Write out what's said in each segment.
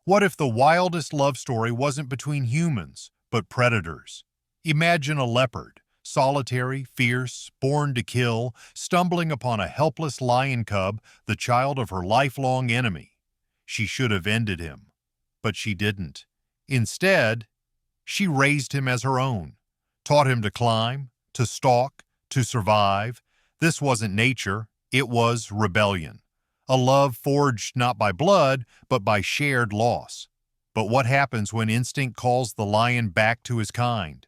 What if the wildest love story wasn't between humans, but predators? Imagine a leopard, solitary, fierce, born to kill, stumbling upon a helpless lion cub, the child of her lifelong enemy. She should have ended him, but she didn't. Instead, she raised him as her own, taught him to climb, to stalk, to survive. This wasn't nature, it was rebellion. A love forged not by blood, but by shared loss. But what happens when instinct calls the lion back to his kind?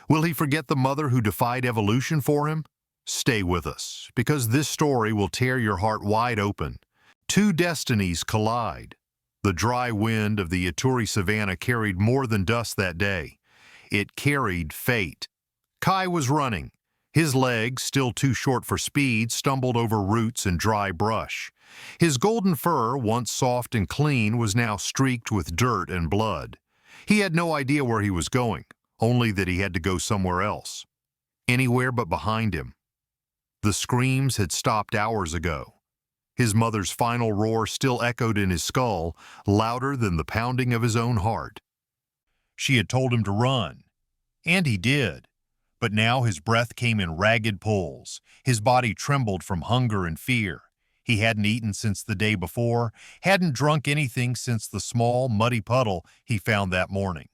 Will he forget the mother who defied evolution for him? Stay with us, because this story will tear your heart wide open. Two destinies collide. The dry wind of the Ituri savanna carried more than dust that day. It carried fate. Kai was running. His legs, still too short for speed, stumbled over roots and dry brush. His golden fur, once soft and clean, was now streaked with dirt and blood. He had no idea where he was going, only that he had to go somewhere else. Anywhere but behind him. The screams had stopped hours ago. His mother's final roar still echoed in his skull, louder than the pounding of his own heart. She had told him to run, and he did. But now his breath came in ragged pulls. His body trembled from hunger and fear. He hadn't eaten since the day before, hadn't drunk anything since the small, muddy puddle he found that morning.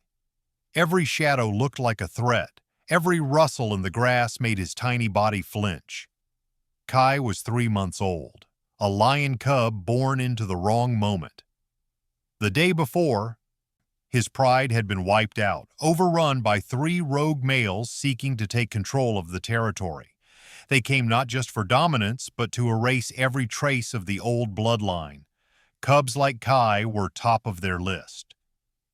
Every shadow looked like a threat. Every rustle in the grass made his tiny body flinch. Kai was 3 months old, a lion cub born into the wrong moment. The day before, his pride had been wiped out, overrun by 3 rogue males seeking to take control of the territory. They came not just for dominance, but to erase every trace of the old bloodline. Cubs like Kai were top of their list.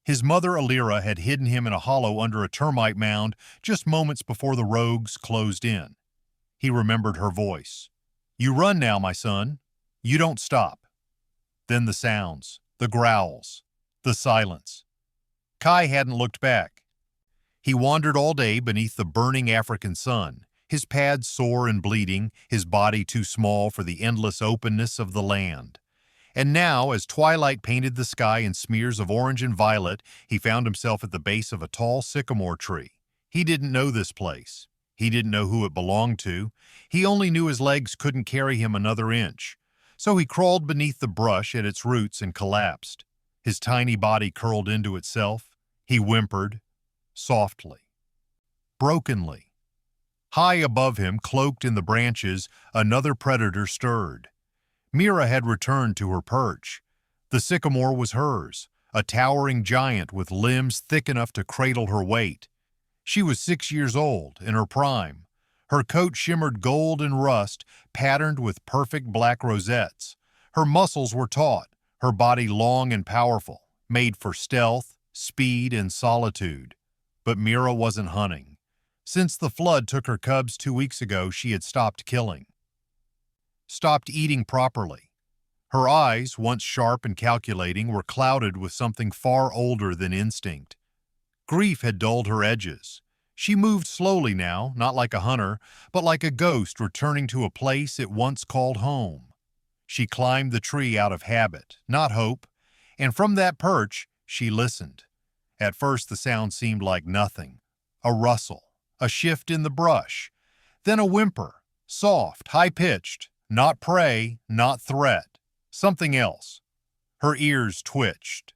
His mother, Alira, had hidden him in a hollow under a termite mound just moments before the rogues closed in. He remembered her voice. "You run now, my son. You don't stop." Then the sounds, the growls, the silence. Kai hadn't looked back. He wandered all day beneath the burning African sun, his pads sore and bleeding, his body too small for the endless openness of the land. And now, as twilight painted the sky in smears of orange and violet, he found himself at the base of a tall sycamore tree. He didn't know this place. He didn't know who it belonged to. He only knew his legs couldn't carry him another inch. So he crawled beneath the brush at its roots and collapsed. His tiny body curled into itself. He whimpered, softly, brokenly. High above him, cloaked in the branches, another predator stirred. Mira had returned to her perch. The sycamore was hers, a towering giant with limbs thick enough to cradle her weight. She was 6 years old, in her prime. Her coat shimmered gold and rust, patterned with perfect black rosettes. Her muscles were taut, her body long and powerful, made for stealth, speed, and solitude. But Mira wasn't hunting. Since the flood took her cubs 2 weeks ago, she had stopped killing. Stopped eating properly. Her eyes, once sharp and calculating, were clouded with something far older than instinct. Grief had dulled her edges. She moved slowly now, not like a hunter, but like a ghost returning to a place it once called home. She climbed the tree out of habit, not hope, and from that perch, she listened. At first the sound seemed like nothing. A rustle, a shift in the brush, then a whimper, soft, high-pitched, not prey, not threat, something else. Her ears twitched.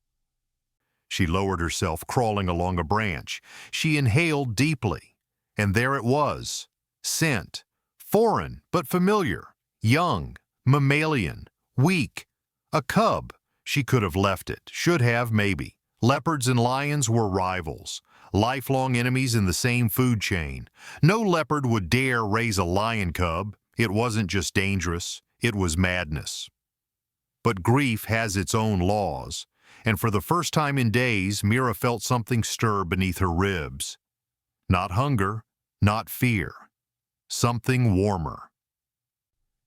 She lowered herself, crawling along a branch. She inhaled deeply, and there it was. Scent, foreign but familiar, young, mammalian, weak. A cub. She could have left it, should have, maybe. Leopards and lions were rivals, lifelong enemies in the same food chain. No leopard would dare raise a lion cub. It wasn't just dangerous, it was madness. But grief has its own laws, and for the first time in days, Mira felt something stir beneath her ribs. Not hunger, not fear. Something warmer.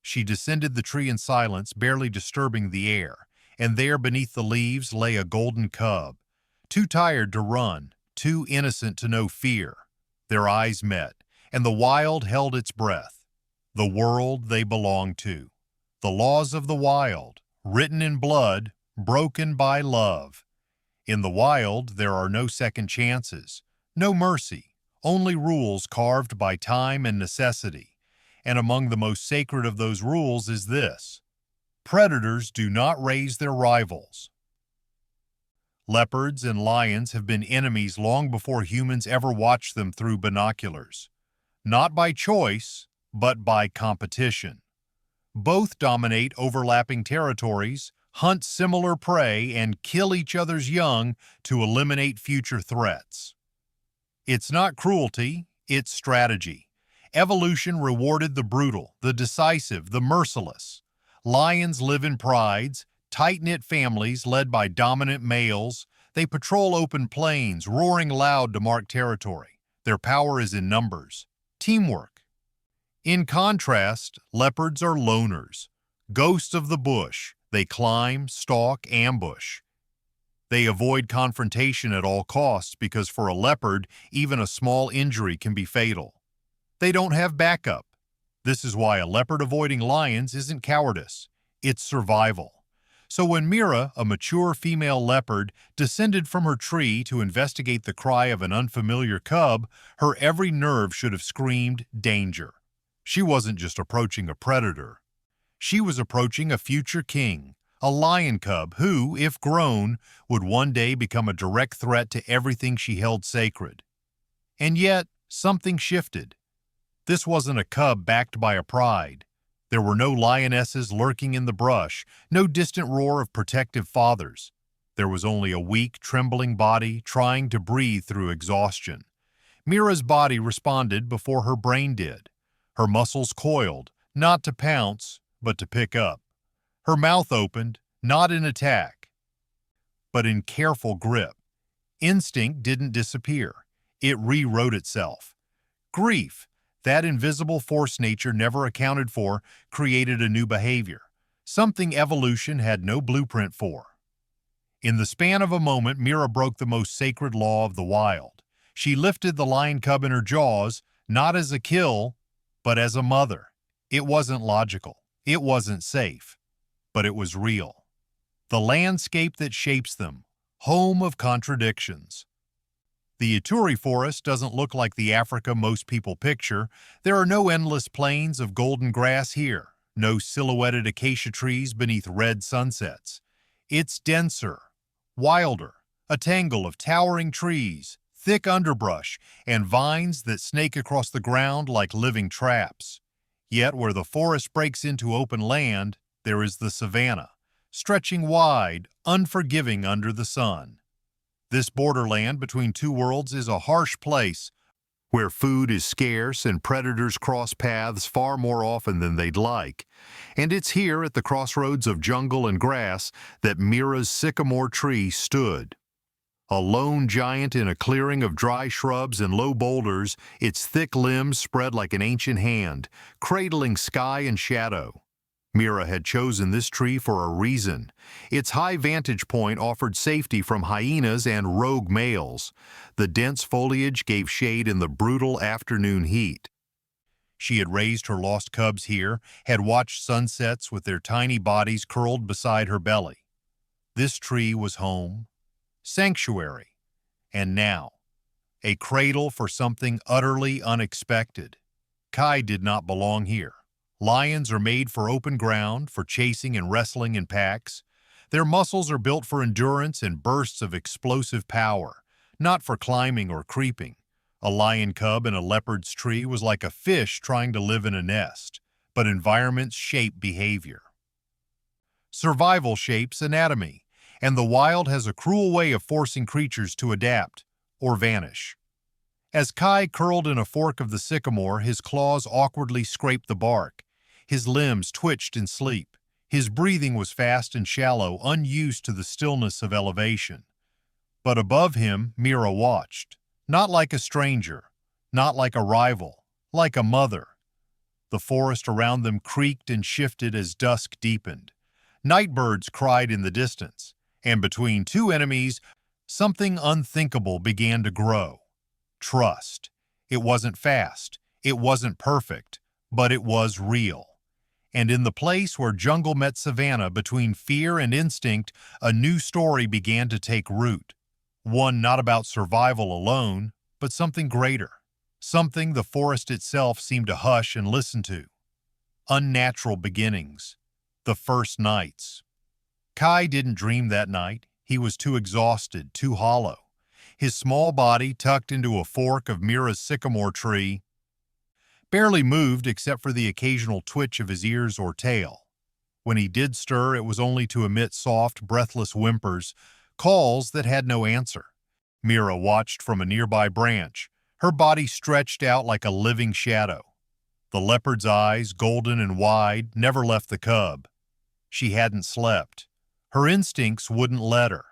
She descended the tree in silence, barely disturbing the air. And there beneath the leaves lay a golden cub, too tired to run, too innocent to know fear. Their eyes met, and the wild held its breath. The world they belonged to. The laws of the wild, written in blood, broken by love. In the wild, there are no second chances, no mercy, only rules carved by time and necessity. And among the most sacred of those rules is this: predators do not raise their rivals. Leopards and lions have been enemies long before humans ever watched them through binoculars. Not by choice, but by competition. Both dominate overlapping territories, hunt similar prey, and kill each other's young to eliminate future threats. It's not cruelty, it's strategy. Evolution rewarded the brutal, the decisive, the merciless. Lions live in prides, tight-knit families led by dominant males. They patrol open plains, roaring loud to mark territory. Their power is in numbers. Teamwork. In contrast, leopards are loners, ghosts of the bush. They climb, stalk, ambush. They avoid confrontation at all costs because for a leopard, even a small injury can be fatal. They don't have backup. This is why a leopard avoiding lions isn't cowardice, it's survival. So when Mira, a mature female leopard, descended from her tree to investigate the cry of an unfamiliar cub, her every nerve should have screamed danger. She wasn't just approaching a predator. She was approaching a future king, a lion cub who, if grown, would one day become a direct threat to everything she held sacred. And yet, something shifted. This wasn't a cub backed by a pride. There were no lionesses lurking in the brush, no distant roar of protective fathers. There was only a weak, trembling body trying to breathe through exhaustion. Mira's body responded before her brain did. Her muscles coiled, not to pounce, but to pick up. Her mouth opened, not in attack, but in careful grip. Instinct didn't disappear. It rewrote itself. Grief, that invisible force nature never accounted for, created a new behavior, something evolution had no blueprint for. In the span of a moment, Mira broke the most sacred law of the wild. She lifted the lion cub in her jaws, not as a kill, but as a mother. It wasn't logical. It wasn't safe. But it was real. The landscape that shapes them, home of contradictions. The Ituri forest doesn't look like the Africa most people picture. There are no endless plains of golden grass here, no silhouetted acacia trees beneath red sunsets. It's denser, wilder, a tangle of towering trees, thick underbrush, and vines that snake across the ground like living traps. Yet where the forest breaks into open land, there is the savanna, stretching wide, unforgiving under the sun. This borderland between two worlds is a harsh place where food is scarce and predators cross paths far more often than they'd like. And it's here at the crossroads of jungle and grass that Mira's sycamore tree stood. A lone giant in a clearing of dry shrubs and low boulders, its thick limbs spread like an ancient hand, cradling sky and shadow. Mira had chosen this tree for a reason. Its high vantage point offered safety from hyenas and rogue males. The dense foliage gave shade in the brutal afternoon heat. She had raised her lost cubs here, had watched sunsets with their tiny bodies curled beside her belly. This tree was home, sanctuary, and now, a cradle for something utterly unexpected. Kai did not belong here. Lions are made for open ground, for chasing and wrestling in packs. Their muscles are built for endurance and bursts of explosive power, not for climbing or creeping. A lion cub in a leopard's tree was like a fish trying to live in a nest, but environments shape behavior. Survival shapes anatomy, and the wild has a cruel way of forcing creatures to adapt or vanish. As Kai curled in a fork of the sycamore, his claws awkwardly scraped the bark. His limbs twitched in sleep. His breathing was fast and shallow, unused to the stillness of elevation. But above him, Mira watched, not like a stranger, not like a rival, like a mother. The forest around them creaked and shifted as dusk deepened. Nightbirds cried in the distance, and between two enemies, something unthinkable began to grow. Trust. It wasn't fast, it wasn't perfect, but it was real. And in the place where jungle met savanna, between fear and instinct, a new story began to take root. One not about survival alone, but something greater. Something the forest itself seemed to hush and listen to. Unnatural beginnings. The first nights. Kai didn't dream that night. He was too exhausted, too hollow. His small body, tucked into a fork of Mira's sycamore tree, barely moved except for the occasional twitch of his ears or tail. When he did stir, it was only to emit soft, breathless whimpers, calls that had no answer. Mira watched from a nearby branch, her body stretched out like a living shadow. The leopard's eyes, golden and wide, never left the cub. She hadn't slept. Her instincts wouldn't let her.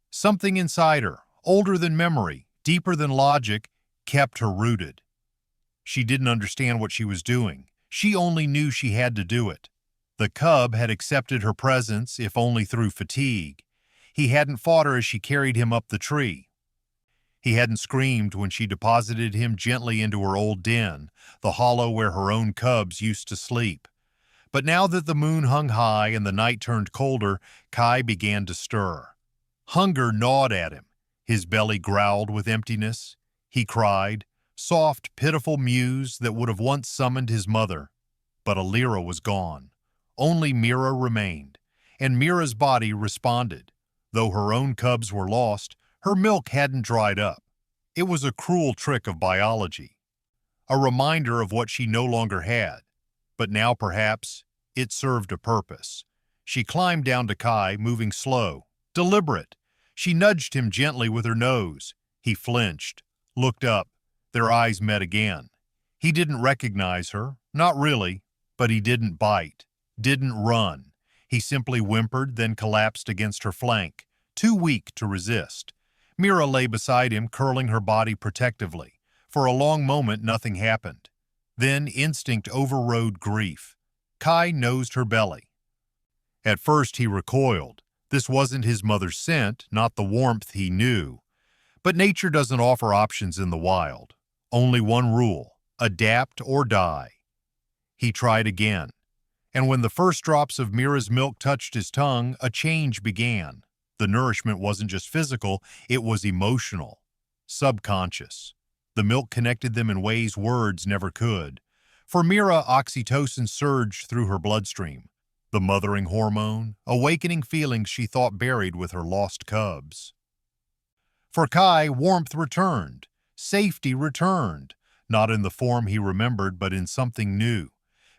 Something inside her, older than memory, deeper than logic, kept her rooted. She didn't understand what she was doing. She only knew she had to do it. The cub had accepted her presence, if only through fatigue. He hadn't fought her as she carried him up the tree. He hadn't screamed when she deposited him gently into her old den, the hollow where her own cubs used to sleep. But now that the moon hung high and the night turned colder, Kai began to stir. Hunger gnawed at him. His belly growled with emptiness. He cried, soft, pitiful mews that would have once summoned his mother. But Alira was gone. Only Mira remained, and Mira's body responded. Though her own cubs were lost, her milk hadn't dried up. It was a cruel trick of biology, a reminder of what she no longer had. But now, perhaps, it served a purpose. She climbed down to Kai, moving slow, deliberate. She nudged him gently with her nose. He flinched, looked up. Their eyes met again. He didn't recognize her, not really, but he didn't bite, didn't run. He simply whimpered, then collapsed against her flank, too weak to resist. Mira lay beside him, curling her body protectively. For a long moment, nothing happened. Then instinct overrode grief. Kai nosed her belly. At first he recoiled. This wasn't his mother's scent, not the warmth he knew. But nature doesn't offer options in the wild. Only one rule: adapt or die. He tried again. And when the first drops of Mira's milk touched his tongue, a change began. The nourishment wasn't just physical, it was emotional, subconscious. The milk connected them in ways words never could. For Mira, oxytocin surged through her bloodstream, the mothering hormone, awakening feelings she thought buried with her lost cubs. For Kai, warmth returned, safety returned, not in the form he remembered, but in something new.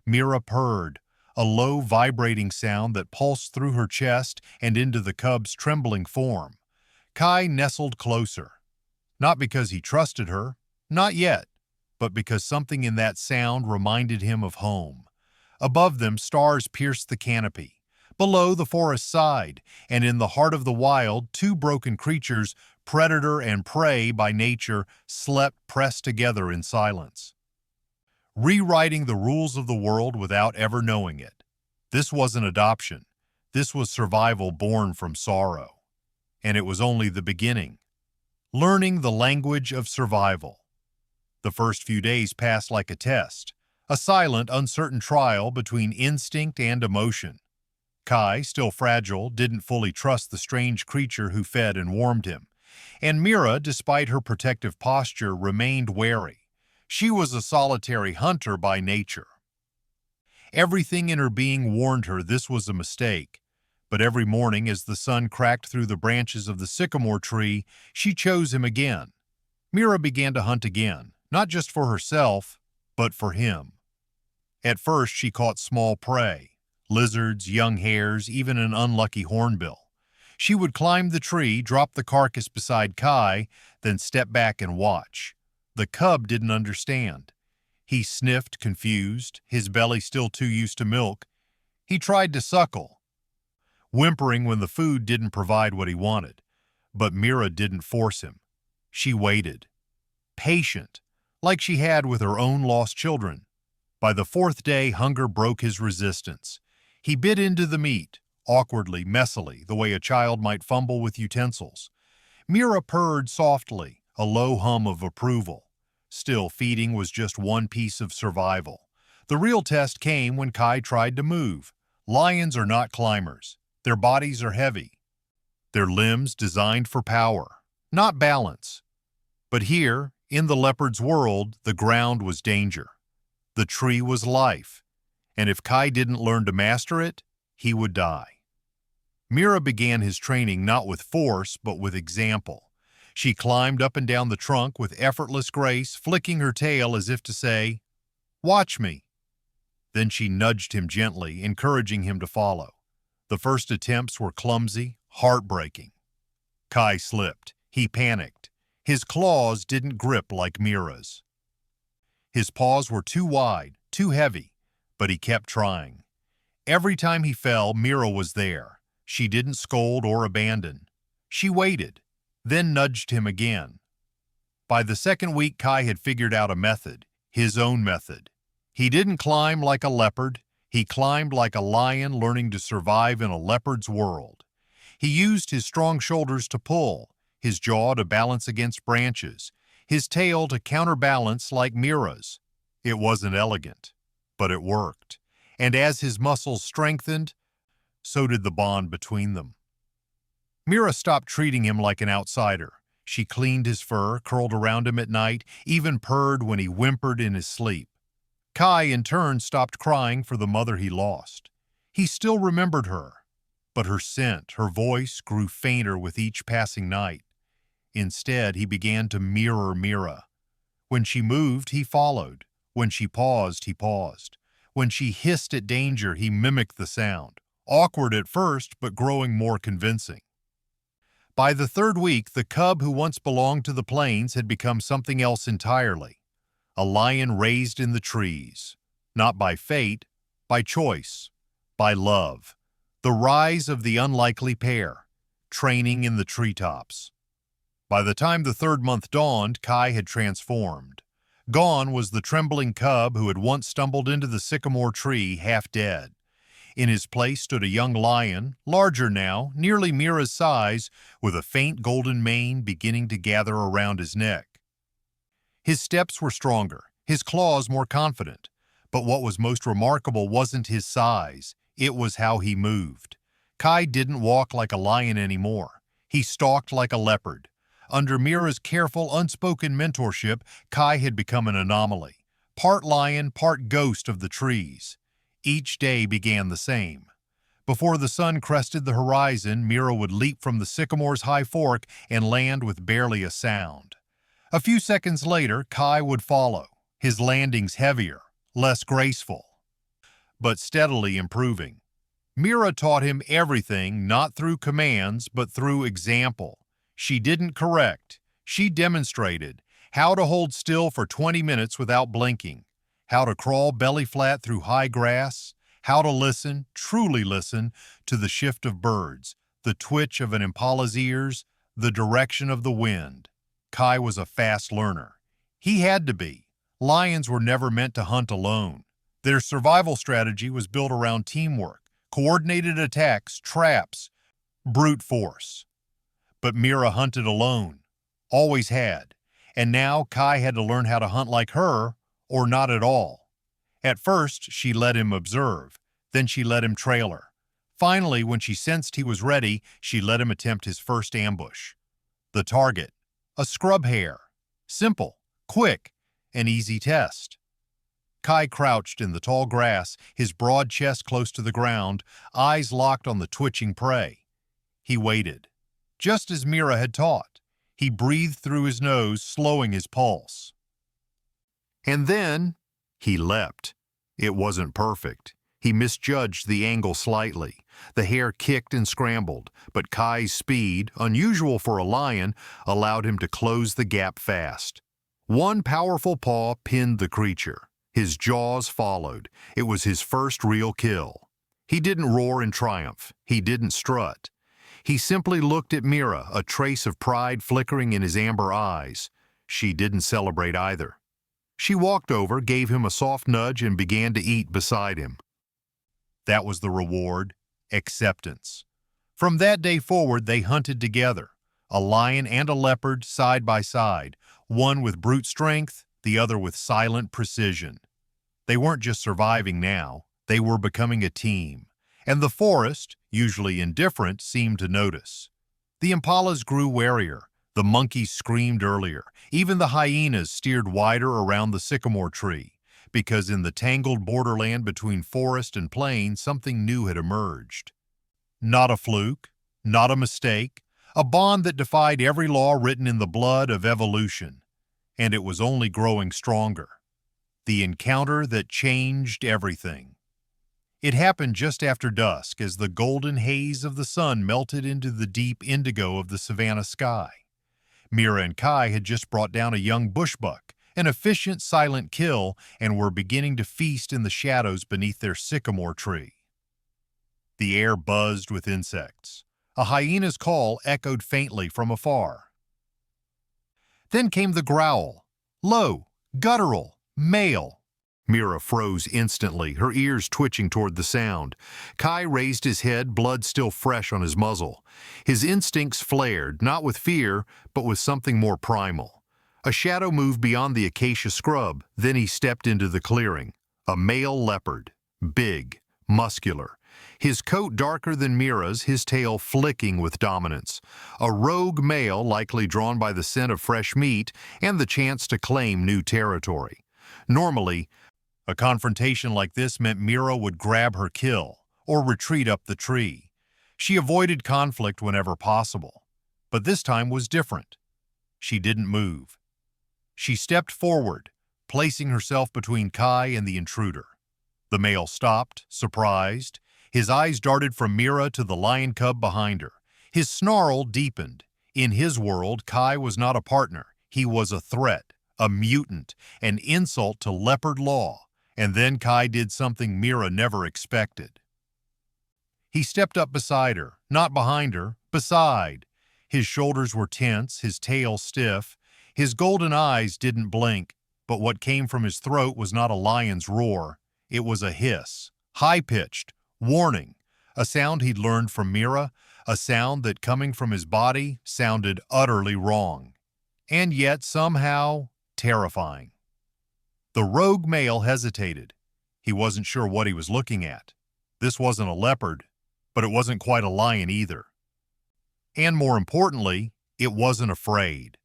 Mira purred, a low, vibrating sound that pulsed through her chest and into the cub's trembling form. Kai nestled closer, not because he trusted her, not yet, but because something in that sound reminded him of home. Above them, stars pierced the canopy. Below, the forest sighed, and in the heart of the wild, two broken creatures, predator and prey by nature, slept pressed together in silence, rewriting the rules of the world without ever knowing it. This wasn't adoption. This was survival born from sorrow. And it was only the beginning. Learning the language of survival. The first few days passed like a test, a silent, uncertain trial between instinct and emotion. Kai, still fragile, didn't fully trust the strange creature who fed and warmed him. And Mira, despite her protective posture, remained wary. She was a solitary hunter by nature. Everything in her being warned her this was a mistake. But every morning, as the sun cracked through the branches of the sycamore tree, she chose him again. Mira began to hunt again, not just for herself, but for him. At first, she caught small prey, lizards, young hares, even an unlucky hornbill. She would climb the tree, drop the carcass beside Kai, then step back and watch. The cub didn't understand. He sniffed, confused, his belly still too used to milk. He tried to suckle, whimpering when the food didn't provide what he wanted. But Mira didn't force him. She waited, patient, like she had with her own lost children. By the fourth day, hunger broke his resistance. He bit into the meat, awkwardly, messily, the way a child might fumble with utensils. Mira purred softly, a low hum of approval. Still, feeding was just one piece of survival. The real test came when Kai tried to move. Lions are not climbers. Their bodies are heavy. Their limbs designed for power, not balance. But here, in the leopard's world, the ground was danger. The tree was life. And if Kai didn't learn to master it, he would die. Mira began his training not with force, but with example. She climbed up and down the trunk with effortless grace, flicking her tail as if to say, "Watch me." Then she nudged him gently, encouraging him to follow. The first attempts were clumsy, heartbreaking. Kai slipped. He panicked. His claws didn't grip like Mira's. His paws were too wide, too heavy, but he kept trying. Every time he fell, Mira was there. She didn't scold or abandon. She waited, then nudged him again. By the second week, Kai had figured out a method, his own method. He didn't climb like a leopard. He climbed like a lion learning to survive in a leopard's world. He used his strong shoulders to pull, his jaw to balance against branches, his tail to counterbalance like Mira's. It wasn't elegant, but it worked. And as his muscles strengthened, so did the bond between them. Mira stopped treating him like an outsider. She cleaned his fur, curled around him at night, even purred when he whimpered in his sleep. Kai, in turn, stopped crying for the mother he lost. He still remembered her, but her scent, her voice grew fainter with each passing night. Instead, he began to mirror Mira. When she moved, he followed. When she paused, he paused. When she hissed at danger, he mimicked the sound. Awkward at first, but growing more convincing. By the third week, the cub who once belonged to the plains had become something else entirely. A lion raised in the trees, not by fate, by choice, by love. The rise of the unlikely pair, training in the treetops. By the time the third month dawned, Kai had transformed. Gone was the trembling cub who had once stumbled into the sycamore tree half dead. In his place stood a young lion, larger now, nearly Mira's size, with a faint golden mane beginning to gather around his neck. His steps were stronger, his claws more confident. But what was most remarkable wasn't his size, it was how he moved. Kai didn't walk like a lion anymore. He stalked like a leopard. Under Mira's careful, unspoken mentorship, Kai had become an anomaly. Part lion, part ghost of the trees. Each day began the same. Before the sun crested the horizon, Mira would leap from the sycamore's high fork and land with barely a sound. A few seconds later, Kai would follow, his landings heavier, less graceful, but steadily improving. Mira taught him everything, not through commands, but through example. She didn't correct. She demonstrated how to hold still for 20 minutes without blinking, how to crawl belly flat through high grass, how to listen, truly listen, to the shift of birds, the twitch of an impala's ears, the direction of the wind. Kai was a fast learner. He had to be. Lions were never meant to hunt alone. Their survival strategy was built around teamwork, coordinated attacks, traps, brute force. But Mira hunted alone, always had, and now Kai had to learn how to hunt like her, or not at all. At first, she let him observe, then she let him trail her. Finally, when she sensed he was ready, she let him attempt his first ambush. The target, a scrub hare. Simple, quick, an easy test. Kai crouched in the tall grass, his broad chest close to the ground, eyes locked on the twitching prey. He waited. Just as Mira had taught, he breathed through his nose, slowing his pulse. And then, he leapt. It wasn't perfect. He misjudged the angle slightly. The hare kicked and scrambled, but Kai's speed, unusual for a lion, allowed him to close the gap fast. One powerful paw pinned the creature. His jaws followed. It was his first real kill. He didn't roar in triumph. He didn't strut. He simply looked at Mira, a trace of pride flickering in his amber eyes. She didn't celebrate either. She walked over, gave him a soft nudge, and began to eat beside him. That was the reward, acceptance. From that day forward, they hunted together, a lion and a leopard side by side, one with brute strength, the other with silent precision. They weren't just surviving now, they were becoming a team. And the forest, usually indifferent, seemed to notice. The impalas grew warier, the monkeys screamed earlier, even the hyenas steered wider around the sycamore tree, because in the tangled borderland between forest and plain something new had emerged. Not a fluke, not a mistake, a bond that defied every law written in the blood of evolution. And it was only growing stronger. The encounter that changed everything. It happened just after dusk as the golden haze of the sun melted into the deep indigo of the savanna sky. Mira and Kai had just brought down a young bushbuck, an efficient, silent kill, and were beginning to feast in the shadows beneath their sycamore tree. The air buzzed with insects. A hyena's call echoed faintly from afar. Then came the growl. Low, guttural, male. Mira froze instantly, her ears twitching toward the sound. Kai raised his head, blood still fresh on his muzzle. His instincts flared, not with fear, but with something more primal. A shadow moved beyond the acacia scrub, then he stepped into the clearing. A male leopard, big, muscular. His coat darker than Mira's, his tail flicking with dominance. A rogue male likely drawn by the scent of fresh meat and the chance to claim new territory. Normally, a confrontation like this meant Mira would grab her kill or retreat up the tree. She avoided conflict whenever possible. But this time was different. She didn't move. She stepped forward, placing herself between Kai and the intruder. The male stopped, surprised. His eyes darted from Mira to the lion cub behind her. His snarl deepened. In his world, Kai was not a partner. He was a threat, a mutant, an insult to leopard law. And then Kai did something Mira never expected. He stepped up beside her, not behind her, beside. His shoulders were tense, his tail stiff. His golden eyes didn't blink, but what came from his throat was not a lion's roar. It was a hiss, high-pitched, warning, a sound he'd learned from Mira, a sound that, coming from his body, sounded utterly wrong, and yet somehow terrifying. The rogue male hesitated. He wasn't sure what he was looking at. This wasn't a leopard, but it wasn't quite a lion either. And more importantly, it wasn't afraid.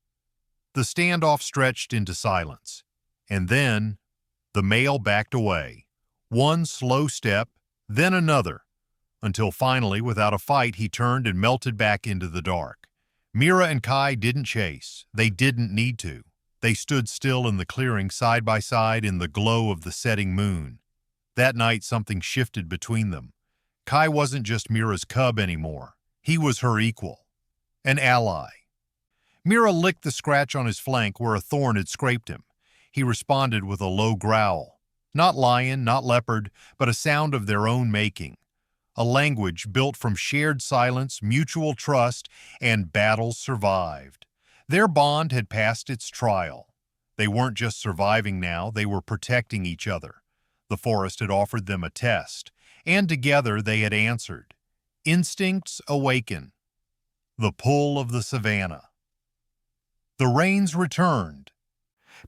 The standoff stretched into silence, and then the male backed away. One slow step, then another, until finally, without a fight, he turned and melted back into the dark. Mira and Kai didn't chase. They didn't need to. They stood still in the clearing side by side in the glow of the setting moon. That night, something shifted between them. Kai wasn't just Mira's cub anymore. He was her equal, an ally. Mira licked the scratch on his flank where a thorn had scraped him. He responded with a low growl. Not lion, not leopard, but a sound of their own making. A language built from shared silence, mutual trust, and battles survived. Their bond had passed its trial. They weren't just surviving now, they were protecting each other. The forest had offered them a test, and together they had answered. Instincts awaken. The pull of the savanna. The rains returned,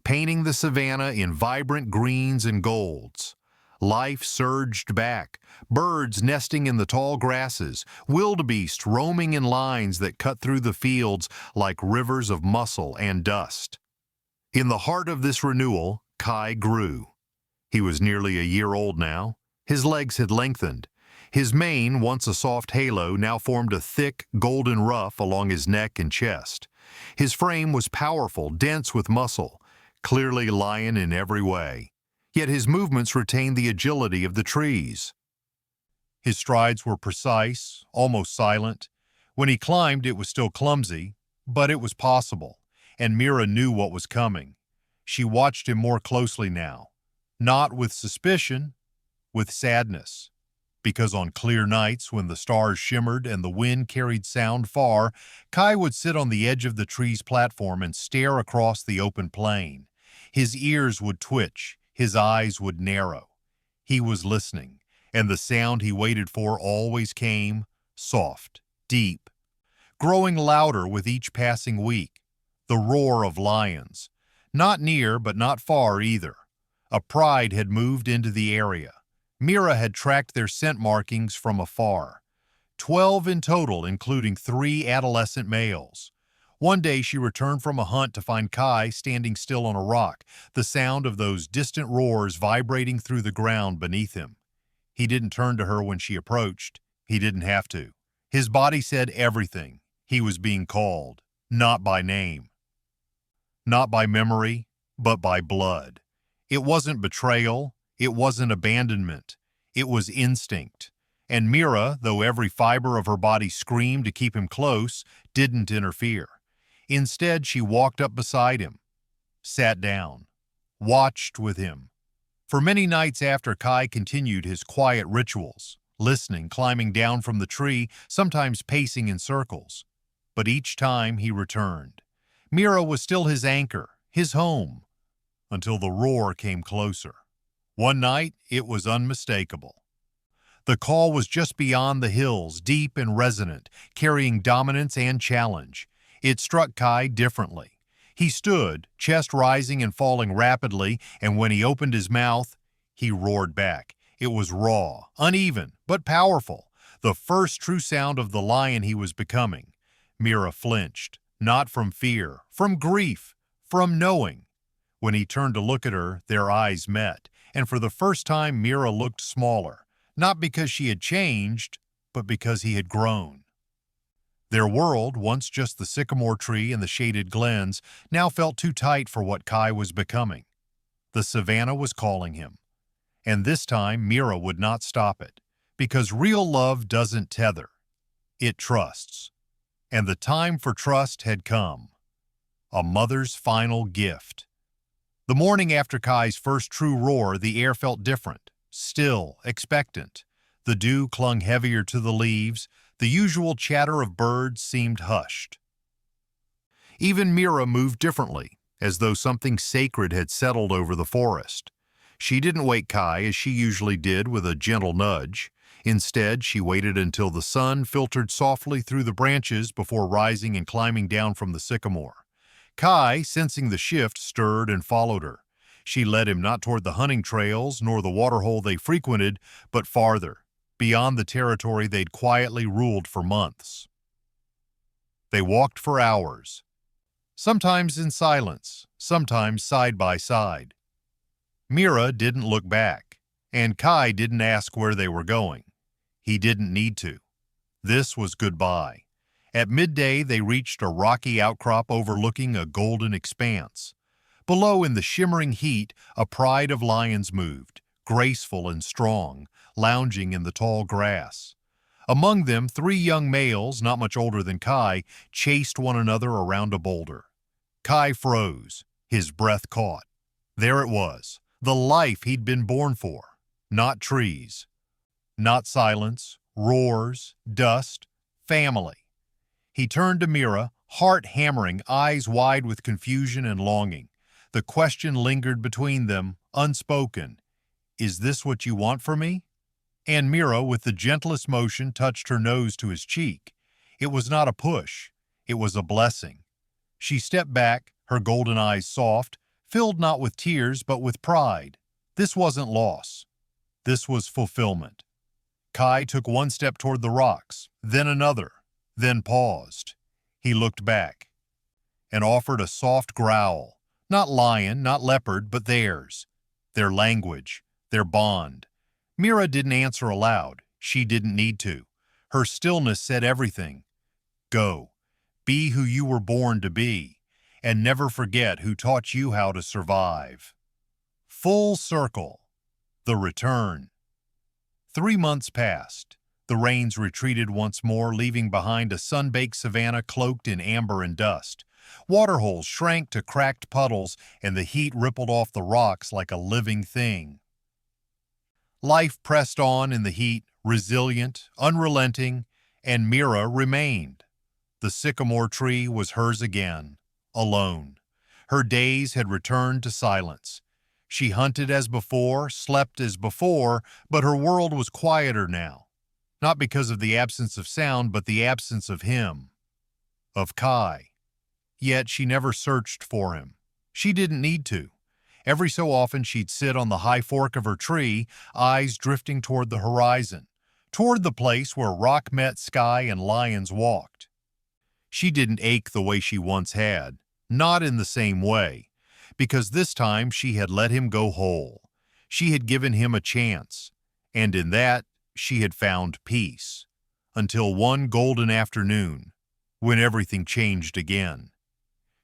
painting the savanna in vibrant greens and golds. Life surged back, birds nesting in the tall grasses, wildebeest roaming in lines that cut through the fields like rivers of muscle and dust. In the heart of this renewal, Kai grew. He was nearly a year old now. His legs had lengthened. His mane, once a soft halo, now formed a thick, golden ruff along his neck and chest. His frame was powerful, dense with muscle, clearly lion in every way. Yet his movements retained the agility of the trees. His strides were precise, almost silent. When he climbed, it was still clumsy, but it was possible, and Mira knew what was coming. She watched him more closely now, not with suspicion, with sadness. Because on clear nights, when the stars shimmered and the wind carried sound far, Kai would sit on the edge of the tree's platform and stare across the open plain. His ears would twitch, his eyes would narrow. He was listening, and the sound he waited for always came, soft, deep, growing louder with each passing week. The roar of lions. Not near, but not far either. A pride had moved into the area. Mira had tracked their scent markings from afar. 12 in total, including 3 adolescent males. One day she returned from a hunt to find Kai standing still on a rock, the sound of those distant roars vibrating through the ground beneath him. He didn't turn to her when she approached. He didn't have to. His body said everything. He was being called, not by name, not by memory, but by blood. It wasn't betrayal. It wasn't abandonment. It was instinct. And Mira, though every fiber of her body screamed to keep him close, didn't interfere. Instead, she walked up beside him, sat down, watched with him. For many nights after, Kai continued his quiet rituals, listening, climbing down from the tree, sometimes pacing in circles. But each time he returned. Mira was still his anchor, his home, until the roar came closer. One night, it was unmistakable. The call was just beyond the hills, deep and resonant, carrying dominance and challenge. It struck Kai differently. He stood, chest rising and falling rapidly, and when he opened his mouth, he roared back. It was raw, uneven, but powerful, the first true sound of the lion he was becoming. Mira flinched, not from fear, from grief, from knowing. When he turned to look at her, their eyes met, and for the first time Mira looked smaller, not because she had changed, but because he had grown. Their world, once just the sycamore tree and the shaded glens, now felt too tight for what Kai was becoming. The savannah was calling him. And this time, Mira would not stop it, because real love doesn't tether. It trusts. And the time for trust had come. A mother's final gift. The morning after Kai's first true roar, the air felt different, still, expectant. The dew clung heavier to the leaves. The usual chatter of birds seemed hushed. Even Mira moved differently, as though something sacred had settled over the forest. She didn't wake Kai as she usually did with a gentle nudge. Instead, she waited until the sun filtered softly through the branches before rising and climbing down from the sycamore. Kai, sensing the shift, stirred and followed her. She led him not toward the hunting trails nor the waterhole they frequented, but farther, beyond the territory they'd quietly ruled for months. They walked for hours, sometimes in silence, sometimes side by side. Mira didn't look back, and Kai didn't ask where they were going. He didn't need to. This was goodbye. At midday, they reached a rocky outcrop overlooking a golden expanse. Below, in the shimmering heat, a pride of lions moved, graceful and strong, lounging in the tall grass. Among them, 3 young males, not much older than Kai, chased one another around a boulder. Kai froze, his breath caught. There it was, the life he'd been born for. Not trees, not silence, roars, dust, family. He turned to Mira, heart hammering, eyes wide with confusion and longing. The question lingered between them, unspoken. Is this what you want for me? And Mira, with the gentlest motion, touched her nose to his cheek. It was not a push. It was a blessing. She stepped back, her golden eyes soft, filled not with tears but with pride. This wasn't loss. This was fulfillment. Kai took one step toward the rocks, then another, then paused. He looked back and offered a soft growl. Not lion, not leopard, but theirs. Their language, their bond. Mira didn't answer aloud. She didn't need to. Her stillness said everything. Go. Be who you were born to be, and never forget who taught you how to survive. Full circle. The return. 3 months passed. The rains retreated once more, leaving behind a sun-baked savanna cloaked in amber and dust. Waterholes shrank to cracked puddles, and the heat rippled off the rocks like a living thing. Life pressed on in the heat, resilient, unrelenting, and Mira remained. The sycamore tree was hers again, alone. Her days had returned to silence. She hunted as before, slept as before, but her world was quieter now. Not because of the absence of sound, but the absence of him, of Kai. Yet she never searched for him. She didn't need to. Every so often she'd sit on the high fork of her tree, eyes drifting toward the horizon, toward the place where rock met sky and lions walked. She didn't ache the way she once had, not in the same way, because this time she had let him go whole. She had given him a chance, and in that she had found peace. Until one golden afternoon, when everything changed again.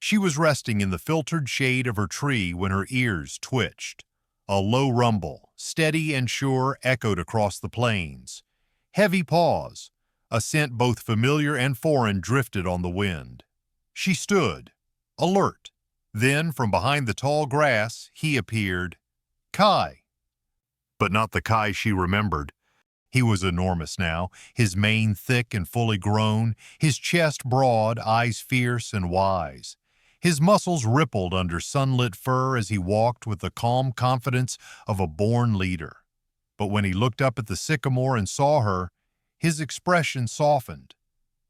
She was resting in the filtered shade of her tree when her ears twitched. A low rumble, steady and sure, echoed across the plains. Heavy paws, a scent both familiar and foreign, drifted on the wind. She stood, alert. Then, from behind the tall grass, he appeared. Kai. But not the Kai she remembered. He was enormous now, his mane thick and fully grown, his chest broad, eyes fierce and wise. His muscles rippled under sunlit fur as he walked with the calm confidence of a born leader. But when he looked up at the sycamore and saw her, his expression softened.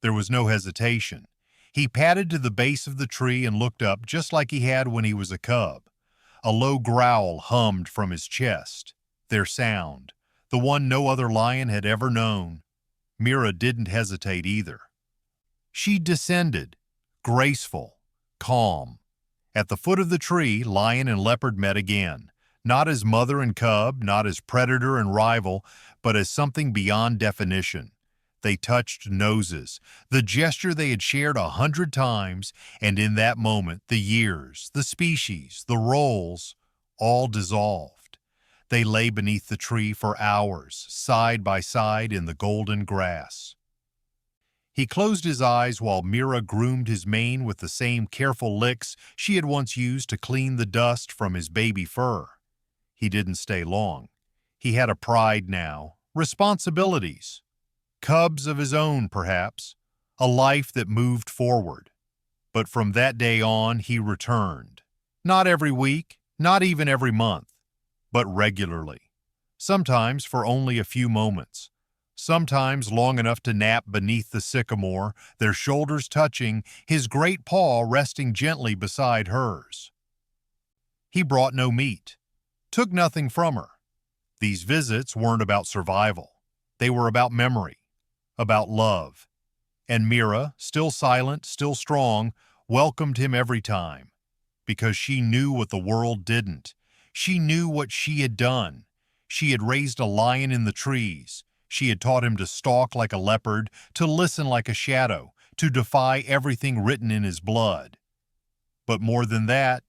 There was no hesitation. He padded to the base of the tree and looked up just like he had when he was a cub. A low growl hummed from his chest. Their sound, the one no other lion had ever known. Mira didn't hesitate either. She descended, graceful, calm. At the foot of the tree, lion and leopard met again, not as mother and cub, not as predator and rival, but as something beyond definition. They touched noses, the gesture they had shared 100 times, and in that moment, the years, the species, the roles, all dissolved. They lay beneath the tree for hours, side by side in the golden grass. He closed his eyes while Mira groomed his mane with the same careful licks she had once used to clean the dust from his baby fur. He didn't stay long. He had a pride now, responsibilities. Cubs of his own, perhaps, a life that moved forward. But from that day on, he returned. Not every week, not even every month, but regularly. Sometimes for only a few moments. Sometimes long enough to nap beneath the sycamore, their shoulders touching, his great paw resting gently beside hers. He brought no meat, took nothing from her. These visits weren't about survival. They were about memory, about love. And Mira, still silent, still strong, welcomed him every time, because she knew what the world didn't. She knew what she had done. She had raised a lion in the trees. She had taught him to stalk like a leopard, to listen like a shadow, to defy everything written in his blood. But more than that,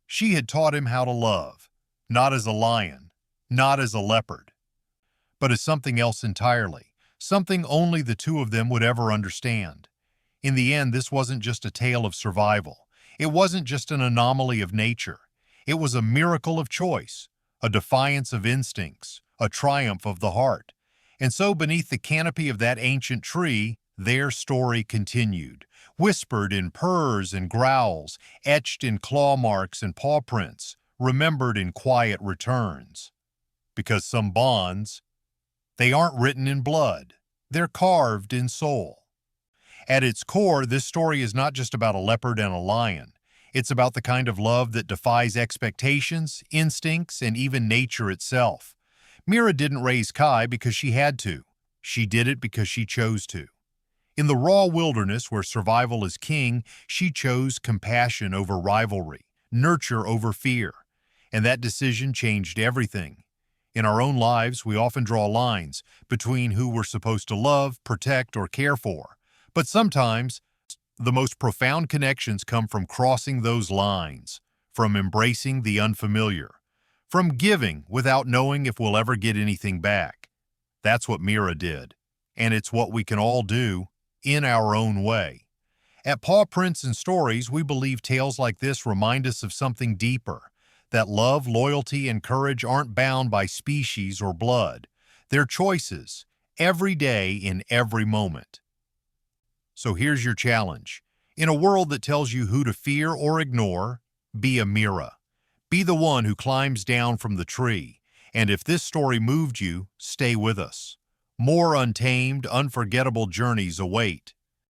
she had taught him how to love, not as a lion, not as a leopard, but as something else entirely, something only the two of them would ever understand. In the end, this wasn't just a tale of survival. It wasn't just an anomaly of nature. It was a miracle of choice, a defiance of instincts, a triumph of the heart. And so beneath the canopy of that ancient tree, their story continued, whispered in purrs and growls, etched in claw marks and paw prints, remembered in quiet returns. Because some bonds, they aren't written in blood, they're carved in soul. At its core, this story is not just about a leopard and a lion. It's about the kind of love that defies expectations, instincts, and even nature itself. Mira didn't raise Kai because she had to. She did it because she chose to. In the raw wilderness where survival is king, she chose compassion over rivalry, nurture over fear. And that decision changed everything. In our own lives, we often draw lines between who we're supposed to love, protect, or care for. But sometimes, the most profound connections come from crossing those lines, from embracing the unfamiliar, from giving without knowing if we'll ever get anything back. That's what Mira did, and it's what we can all do in our own way. At Paw Prints and Stories, we believe tales like this remind us of something deeper, that love, loyalty, and courage aren't bound by species or blood. They're choices, every day in every moment. So here's your challenge. In a world that tells you who to fear or ignore, be a Mira. Be the one who climbs down from the tree. And if this story moved you, stay with us. More untamed, unforgettable journeys await.